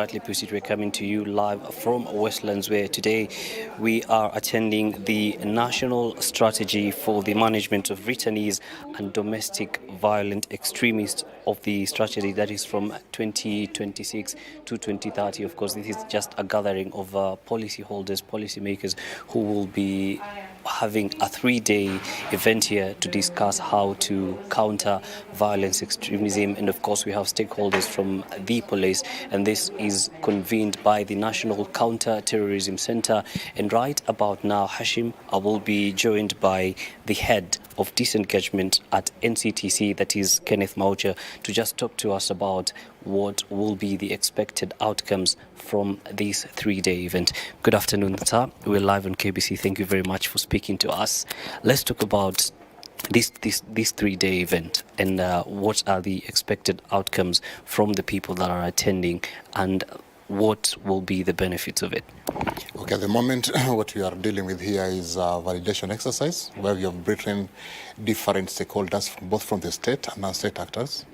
Rightly put, we're coming to you live from Westlands, where today we are attending the National Strategy for the Management of Returnees and Domestic Violent Extremists of the strategy that is from 2026 to 2030. Of course, this is just a gathering of policyholders, policymakers who will be having a 3-day event here to discuss how to counter violence, extremism, and of course we have stakeholders from the police, and this is convened by the National Counter-Terrorism Center. And right about now, Hashim, I will be joined by the head of disengagement at NCTC, that is Kenneth Maucher, to just talk to us about what will be the expected outcomes from this 3-day event. Good afternoon, sir. We're live on KBC. Thank you very much for speaking to us. Let's talk about this 3-day event and what are the expected outcomes from the people that are attending and what will be the benefits of it. Okay, at the moment, what we are dealing with here is a validation exercise where we have brought in different stakeholders, both from the state and non-state actors,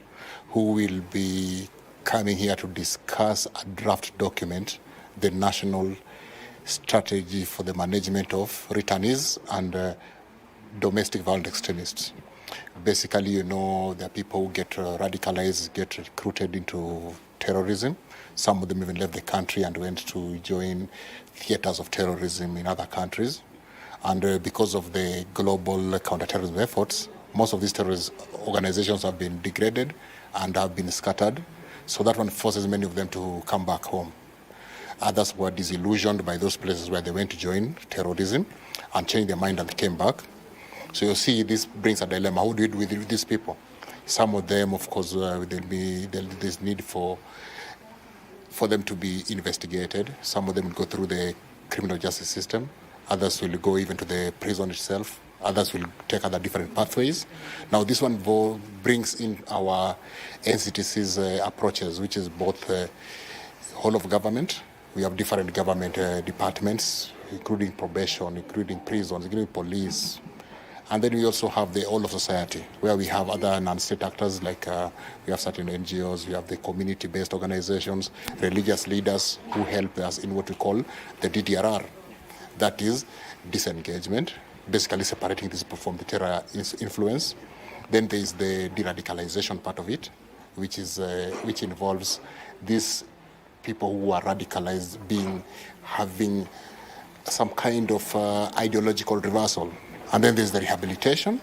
who will be coming here to discuss a draft document, the National Strategy for the Management of Returnees and Domestic Violent Extremists. Basically, you know, there are people who get radicalized, get recruited into terrorism. Some of them even left the country and went to join theaters of terrorism in other countries. And because of the global counterterrorism efforts, most of these terrorist organizations have been degraded and have been scattered. So that one forces many of them to come back home. Others were disillusioned by those places where they went to join terrorism and changed their mind and came back. So you see, this brings a dilemma. How do you do with these people? Some of them, of course, there's need for them to be investigated. Some of them will go through the criminal justice system. Others will go even to the prison itself. Others will take other different pathways. Now, this one brings in our NCTC's approaches, which is both whole of government. We have different government departments, including probation, including prisons, including police. And then we also have the whole of society, where we have other non-state actors, like we have certain NGOs, we have the community-based organizations, religious leaders who help us in what we call the DDRR. That is disengagement, basically separating these people from the terror influence. Then there is the de-radicalization part of it, which involves these people who are radicalized having some kind of ideological reversal. And then there's the rehabilitation,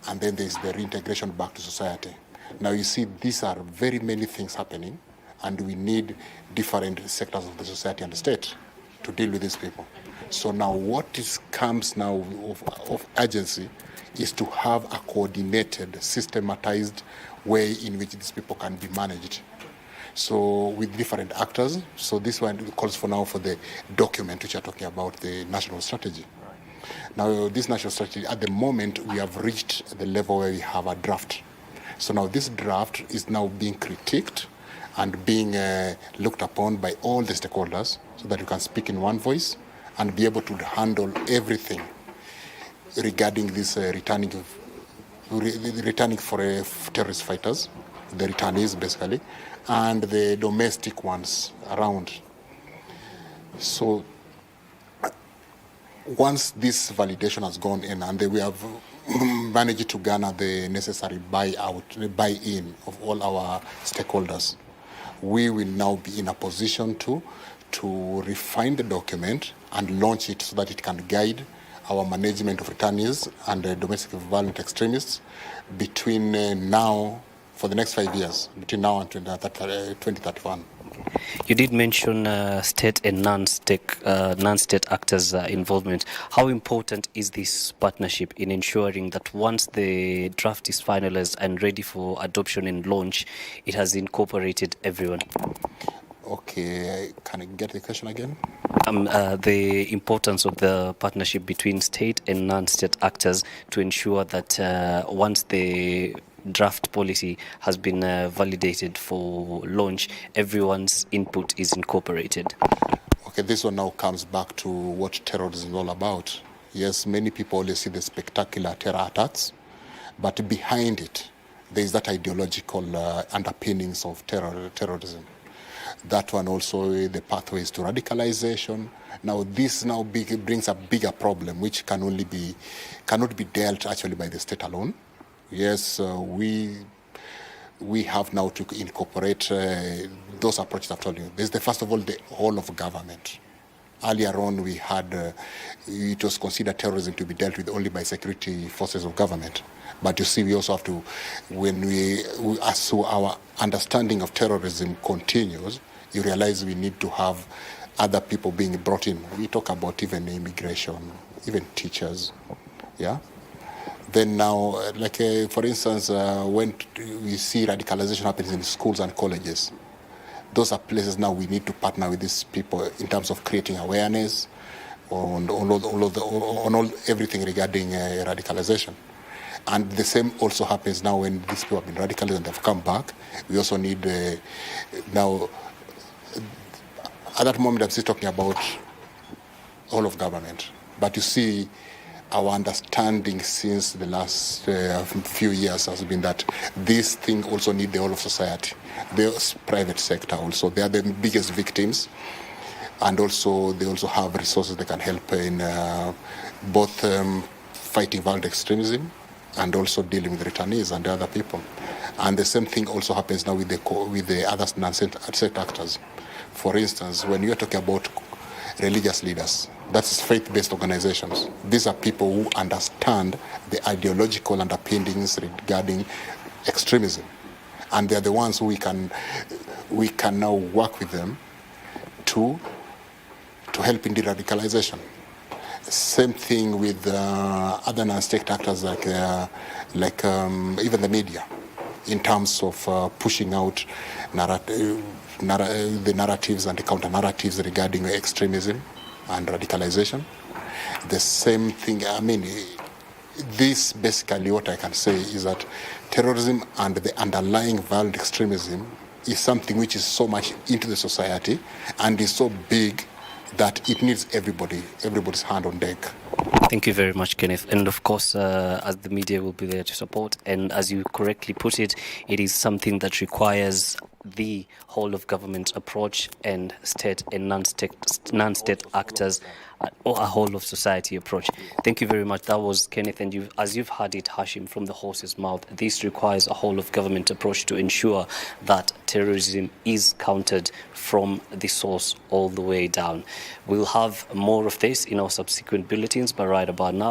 and then there's the reintegration back to society. Now you see, these are very many things happening, and we need different sectors of the society and the state to deal with these people. So now comes now of urgency is to have a coordinated, systematized way in which these people can be managed. So with different actors. So this one calls for now for the document which are talking about, the national strategy. Now, this national strategy, at the moment, we have reached the level where we have a draft. So now this draft is now being critiqued and being looked upon by all the stakeholders so that you can speak in one voice and be able to handle everything regarding this returning for terrorist fighters, the returnees basically, and the domestic ones around. So once this validation has gone in and we have managed to garner the necessary buy-in of all our stakeholders, we will now be in a position to refine the document and launch it so that it can guide our management of returnees and domestic violent extremists between now, for the next 5 years, between now and 2031. You did mention state and non-state actors' involvement. How important is this partnership in ensuring that once the draft is finalized and ready for adoption and launch, it has incorporated everyone? Okay, can I get the question again? The importance of the partnership between state and non-state actors to ensure that once the draft policy has been validated for launch, everyone's input is incorporated. Okay, this one now comes back to what terrorism is all about. Yes, many people only see the spectacular terror attacks, but behind it, there is that ideological underpinnings of terrorism. That one also, the pathways to radicalization. Now this now brings a bigger problem, which cannot be dealt actually by the state alone. Yes, we have now to incorporate those approaches I've told you. There's first of all, the whole of government. Earlier on, we had, it was considered terrorism to be dealt with only by security forces of government. But you see, we also have to, as our understanding of terrorism continues, you realize we need to have other people being brought in. We talk about even immigration, even teachers, yeah? Then now, for instance, when we see radicalization happens in schools and colleges, those are places now we need to partner with these people in terms of creating awareness on everything regarding radicalization. And the same also happens now when these people have been radicalized and they've come back. We also need now, at that moment I'm still talking about all of government. But you see, our understanding since the last few years has been that this thing also need the whole of society. The private sector also, they are the biggest victims, and also they also have resources that can help in both fighting violent extremism and also dealing with returnees and the other people. And the same thing also happens now with the other non-state actors. For instance, when you're talking about religious leaders, that's faith-based organizations. These are people who understand the ideological underpinnings regarding extremism. And they're the ones who we can now work with them to help in de-radicalization. Same thing with other non-state actors like even the media, in terms of pushing out the narratives and the counter-narratives regarding extremism and radicalization. The same thing, I mean, this basically what I can say is that terrorism and the underlying violent extremism is something which is so much into the society and is so big that it needs everybody's hand on deck. Thank you very much, Kenneth. And of course, as the media will be there to support, and as you correctly put it, it is something that requires the whole of government approach and state and non-state actors, or a whole of society approach. Thank you very much. That was Kenneth, and as you've heard it, Hashim, from the horse's mouth, this requires a whole of government approach to ensure that terrorism is countered from the source all the way down. We'll have more of this in our subsequent bulletins, but right about now,